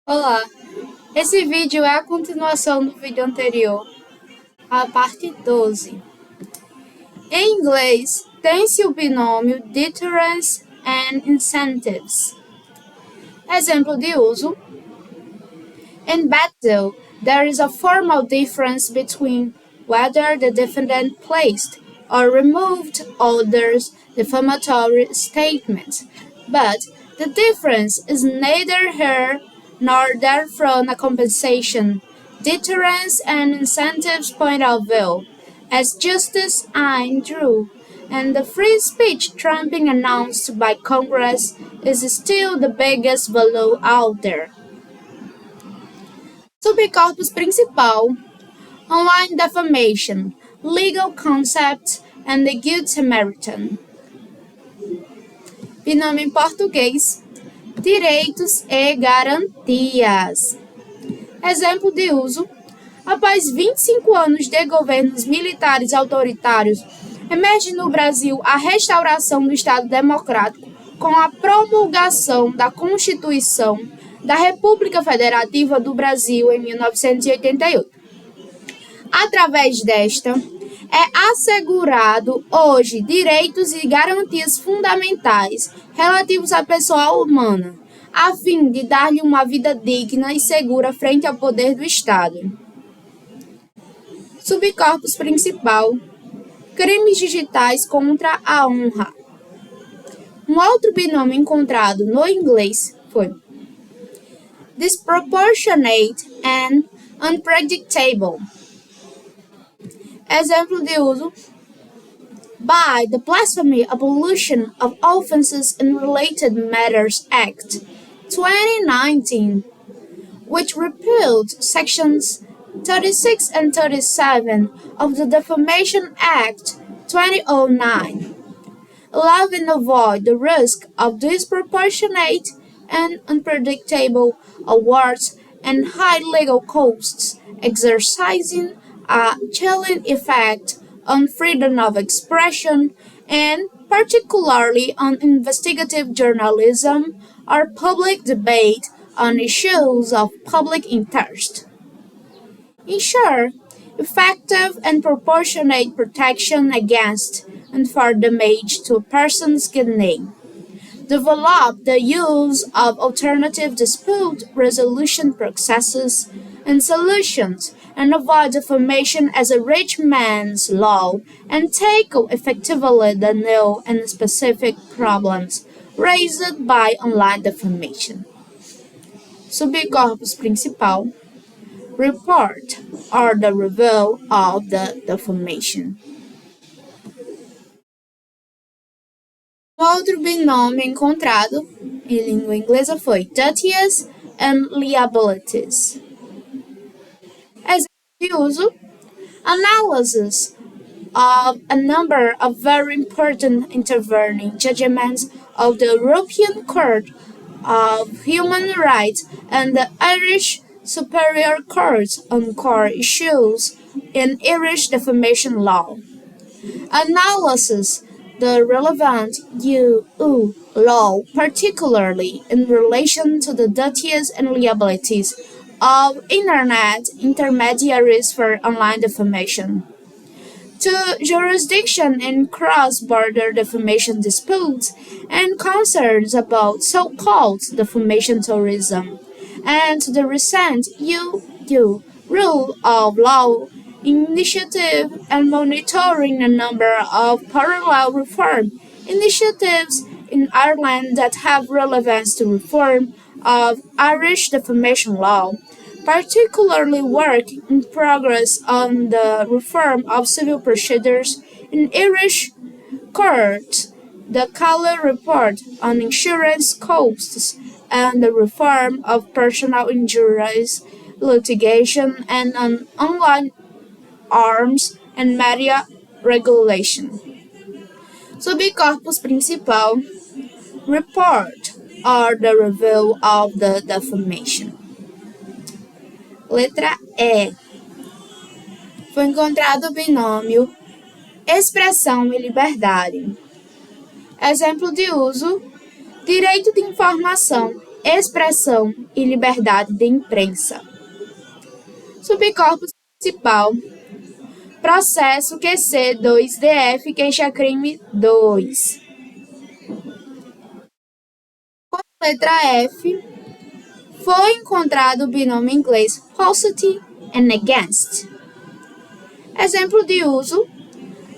Olá, esse vídeo é a continuação do vídeo anterior, a parte 12. Em inglês, tem-se o binômio deterrence and incentives. Exemplo de uso. In battle, there is a formal difference between whether the defendant placed or removed others' defamatory statements, but the difference is neither here nor there from a compensation, deterrence and incentives point of view, as Justice Ayn drew, and the free speech trumping announced by Congress is still the biggest value out there. Subcorpus principal: online defamation, legal concepts, and the Good Samaritan. Binômio em português: direitos e garantias. Exemplo de uso. Após 25 anos de governos militares autoritários, emerge no Brasil a restauração do Estado Democrático com a promulgação da Constituição da República Federativa do Brasil em 1988. Através desta, é assegurado hoje direitos e garantias fundamentais relativos à pessoa humana, a fim de dar-lhe uma vida digna e segura frente ao poder do Estado. Subcorpus principal: crimes digitais contra a honra. Um outro binômio encontrado no inglês foi disproportionate and unpredictable. Exemplo de uso. By the Blasphemy, Abolition of Offences in Related Matters Act 2019, which repealed sections 36 and 37 of the Defamation Act 2009, allowing to avoid the risk of disproportionate and unpredictable awards and high legal costs, exercising a chilling effect on freedom of expression and particularly on investigative journalism or public debate on issues of public interest. Ensure effective and proportionate protection against and for damage to a person's good name. Develop the use of alternative dispute resolution processes and solutions, and avoid defamation as a rich man's law, and tackle effectively the new and specific problems raised by online defamation. Subcorpus principal: report or the review of the defamation. Outro binômio encontrado em língua inglesa foi duties and liabilities. Exemplo de uso: analysis of a number of very important intervening judgments of the European Court of Human Rights and the Irish Superior Court on core issues in Irish defamation law. Analysis the relevant EU law, particularly in relation to the duties and liabilities of Internet intermediaries for online defamation. To jurisdiction in cross-border defamation disputes and concerns about so-called defamation tourism, and to the recent EU rule of law initiative and monitoring a number of parallel reform initiatives in Ireland that have relevance to reform of Irish defamation law, particularly work in progress on the reform of civil procedures in Irish courts, the Calla report on insurance costs, and the reform of personal injuries litigation, and on online arms and media regulation. Subcorpus principal: report or the review of the defamation. Letra E. Foi encontrado o binômio expressão e liberdade. Exemplo de uso: direito de informação expressão e liberdade de imprensa. Subcorpus principal. Processo QC2DF queixa-crime 2. Com a letra F, foi encontrado o binômio inglês falsity and against. Exemplo de uso: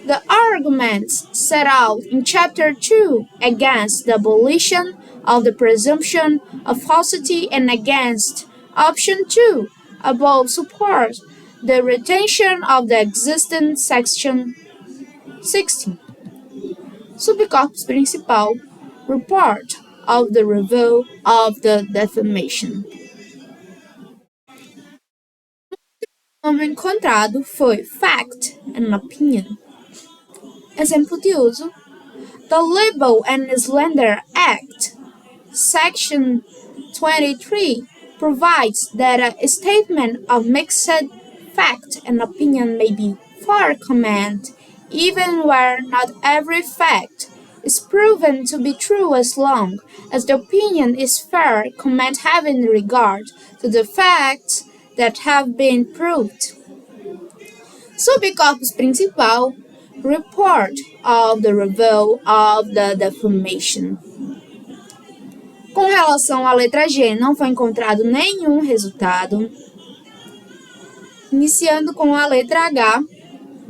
the arguments set out in Chapter 2 against the abolition of the presumption of falsity and against Option 2 above support the retention of the existing Section 16. Subcorpus principal. Report of the review of the defamation. O nome encontrado foi fact and opinion. Exemplo de uso: the Libel and Slander Act, Section 23, provides that a statement of mixed fact and opinion may be for comment, even where not every fact is proven to be true as long as the opinion is fair comment having regard to the facts that have been proved. Subcorpus principal. Report of the review of the defamation. Com relação à letra G, não foi encontrado nenhum resultado. Iniciando com a letra H,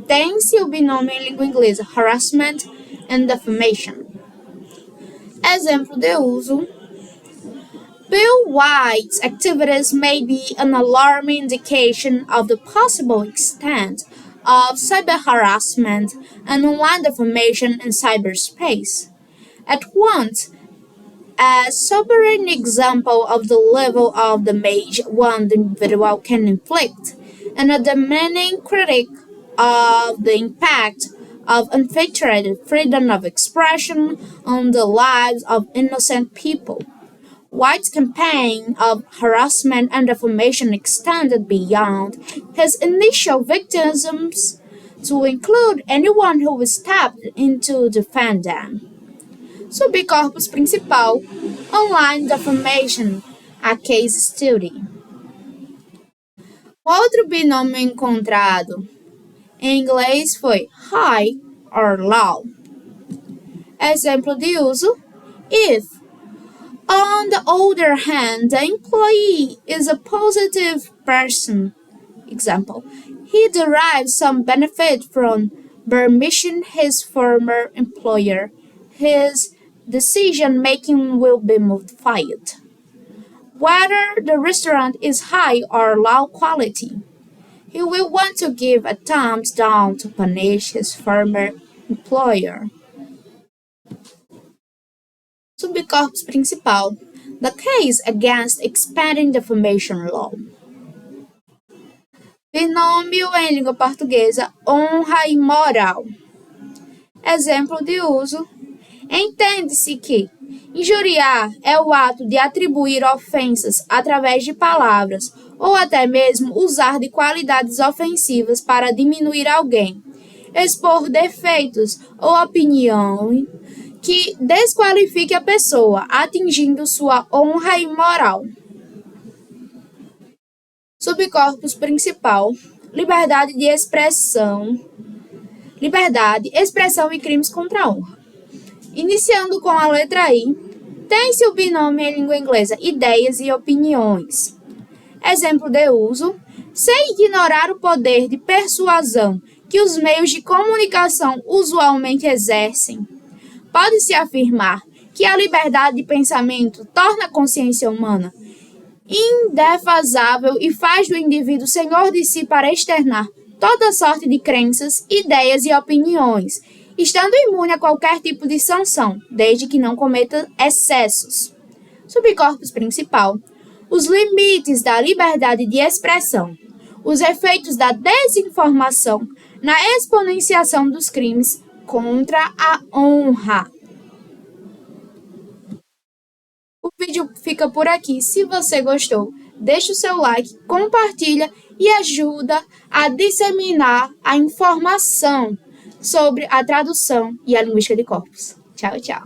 tem-se o binômio em língua inglesa harassment and defamation. Exemplo de uso: Bill White's activities may be an alarming indication of the possible extent of cyber harassment and online defamation in cyberspace. At once, a sobering example of the level of damage one individual can inflict, and a demeaning critic of the impact of unfettered freedom of expression on the lives of innocent people. White's campaign of harassment and defamation extended beyond his initial victims to include anyone who stepped in to defend them. Subcorpus principal. Online defamation, a case study. Outro binômio encontrado em inglês foi high or low. Exemplo de uso: if, on the other hand, the employee is a positive person, example, he derives some benefit from permission his former employer, his decision-making will be modified. Whether the restaurant is high or low quality, he will want to give a thumbs down to punish his former employer. Subcorpus principal. The case against expanding defamation law. Binômio em língua portuguesa, honra e moral. Exemplo de uso: entende-se que injuriar é o ato de atribuir ofensas através de palavras ou até mesmo usar de qualidades ofensivas para diminuir alguém, expor defeitos ou opinião que desqualifique a pessoa, atingindo sua honra e moral. Subcorpus principal. Liberdade de expressão. Liberdade, expressão e crimes contra a honra. Iniciando com a letra I, tem-se o binômio em língua inglesa ideias e opiniões. Exemplo de uso: sem ignorar o poder de persuasão que os meios de comunicação usualmente exercem, pode-se afirmar que a liberdade de pensamento torna a consciência humana indefasável e faz do indivíduo senhor de si para externar toda sorte de crenças, ideias e opiniões, estando imune a qualquer tipo de sanção, desde que não cometa excessos. Subcorpus principal. Os limites da liberdade de expressão, os efeitos da desinformação na exponenciação dos crimes contra a honra. O vídeo fica por aqui. Se você gostou, deixe o seu like, compartilha e ajuda a disseminar a informação sobre a tradução e a linguística de corpos. Tchau, tchau.